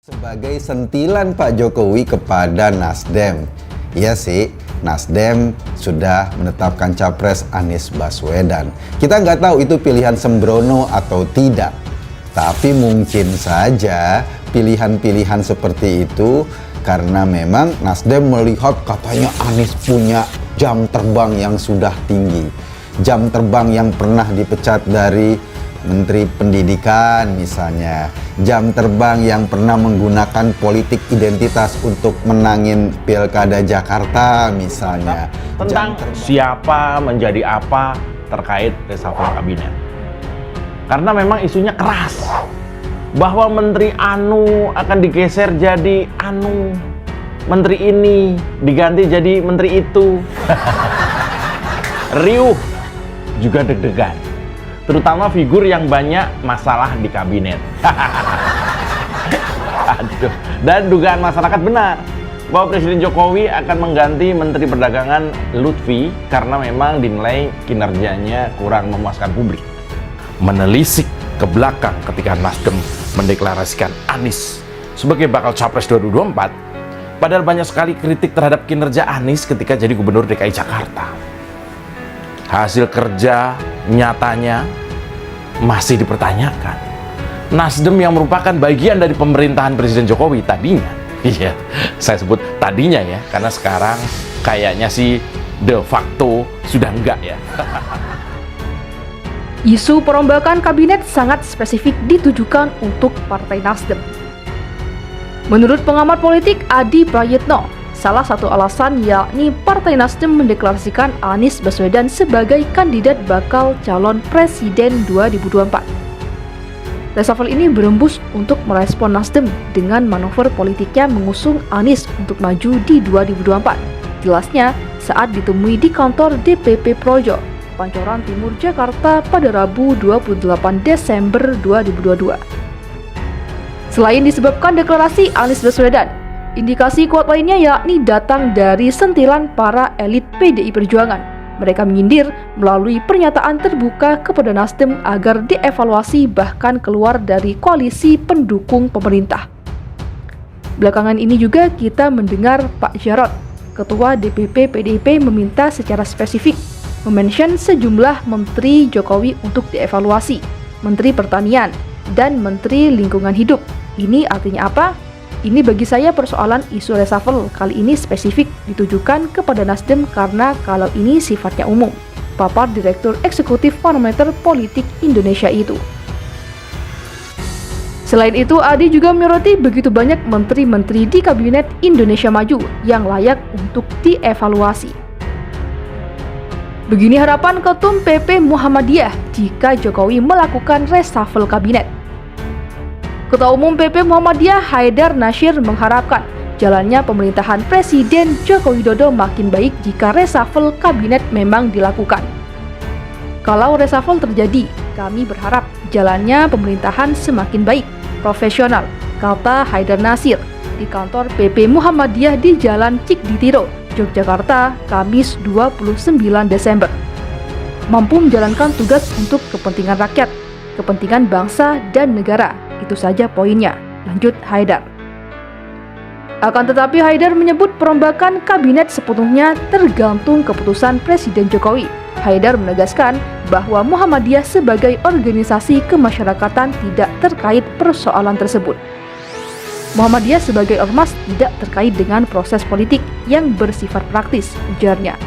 Sebagai sentilan Pak Jokowi kepada Nasdem, iya sih, Nasdem sudah menetapkan capres Anies Baswedan. Kita nggak tahu itu pilihan sembrono atau tidak, tapi mungkin saja pilihan-pilihan seperti itu karena memang Nasdem melihat katanya Anies punya jam terbang yang sudah tinggi, jam terbang yang pernah dipecat dari Menteri Pendidikan misalnya, jam terbang yang pernah menggunakan politik identitas untuk menangin Pilkada Jakarta misalnya. Tentang siapa menjadi apa terkait reshuffle kabinet. Karena memang isunya keras. Bahwa Menteri Anu akan digeser jadi Anu. Menteri ini diganti jadi Menteri itu. Riuh, juga deg-degan. Terutama figur yang banyak masalah di kabinet. Aduh. Dan dugaan masyarakat benar bahwa Presiden Jokowi akan mengganti Menteri Perdagangan Lutfi karena memang dinilai kinerjanya kurang memuaskan publik. Menelisik ke belakang ketika Nasdem mendeklarasikan Anies sebagai bakal capres 2024, padahal banyak sekali kritik terhadap kinerja Anies ketika jadi Gubernur DKI Jakarta. Hasil kerja nyatanya masih dipertanyakan. Nasdem yang merupakan bagian dari pemerintahan Presiden Jokowi tadinya, iya, saya sebut tadinya ya, karena sekarang kayaknya sih de facto sudah enggak ya. Isu perombakan kabinet sangat spesifik ditujukan untuk Partai Nasdem. Menurut pengamat politik Adi Prayitno, salah satu alasan yakni Partai Nasdem mendeklarasikan Anies Baswedan sebagai kandidat bakal calon presiden 2024. Reshuffle ini berembus untuk merespon Nasdem dengan manuver politiknya mengusung Anies untuk maju di 2024. Jelasnya saat ditemui di kantor DPP Projo, Pancoran Timur, Jakarta pada Rabu 28 Desember 2022. Selain disebabkan deklarasi Anies Baswedan, indikasi kuat lainnya yakni datang dari sentilan para elit PDI Perjuangan. Mereka menyindir melalui pernyataan terbuka kepada Nasdem agar dievaluasi bahkan keluar dari koalisi pendukung pemerintah. Belakangan ini juga kita mendengar Pak Jarod, Ketua DPP PDIP, meminta secara spesifik mention sejumlah Menteri Jokowi untuk dievaluasi, Menteri Pertanian, dan Menteri Lingkungan Hidup. Ini artinya apa? Ini bagi saya persoalan isu reshuffle kali ini spesifik ditujukan kepada Nasdem karena kalau ini sifatnya umum, papar Direktur Eksekutif Parameter Politik Indonesia itu. Selain itu, Adi juga menyoroti begitu banyak menteri-menteri di Kabinet Indonesia Maju yang layak untuk dievaluasi. Begini harapan Ketum PP Muhammadiyah jika Jokowi melakukan reshuffle kabinet. Ketua Umum PP Muhammadiyah Haidar Nasir mengharapkan jalannya pemerintahan Presiden Joko Widodo makin baik jika reshuffle kabinet memang dilakukan. Kalau reshuffle terjadi, kami berharap jalannya pemerintahan semakin baik, profesional, kata Haidar Nasir di kantor PP Muhammadiyah di Jalan Cikditiro, Yogyakarta, Kamis 29 Desember. Mampu menjalankan tugas untuk kepentingan rakyat, kepentingan bangsa dan negara. Itu saja poinnya, lanjut Haidar. Akan tetapi Haidar menyebut perombakan kabinet sepenuhnya tergantung keputusan Presiden Jokowi. Haidar menegaskan bahwa Muhammadiyah sebagai organisasi kemasyarakatan tidak terkait persoalan tersebut. Muhammadiyah sebagai ormas tidak terkait dengan proses politik yang bersifat praktis, ujarnya.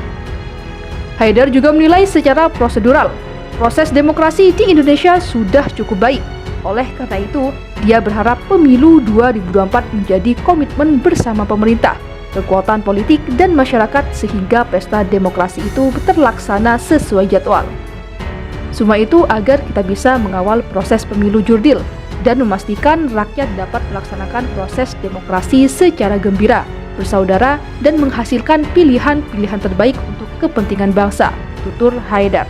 Haidar juga menilai secara prosedural, proses demokrasi di Indonesia sudah cukup baik. Oleh karena itu, dia berharap pemilu 2024 menjadi komitmen bersama pemerintah, kekuatan politik, dan masyarakat sehingga pesta demokrasi itu terlaksana sesuai jadwal. Semua itu agar kita bisa mengawal proses pemilu jurdil dan memastikan rakyat dapat melaksanakan proses demokrasi secara gembira, bersaudara, dan menghasilkan pilihan-pilihan terbaik untuk kepentingan bangsa, tutur Haidar.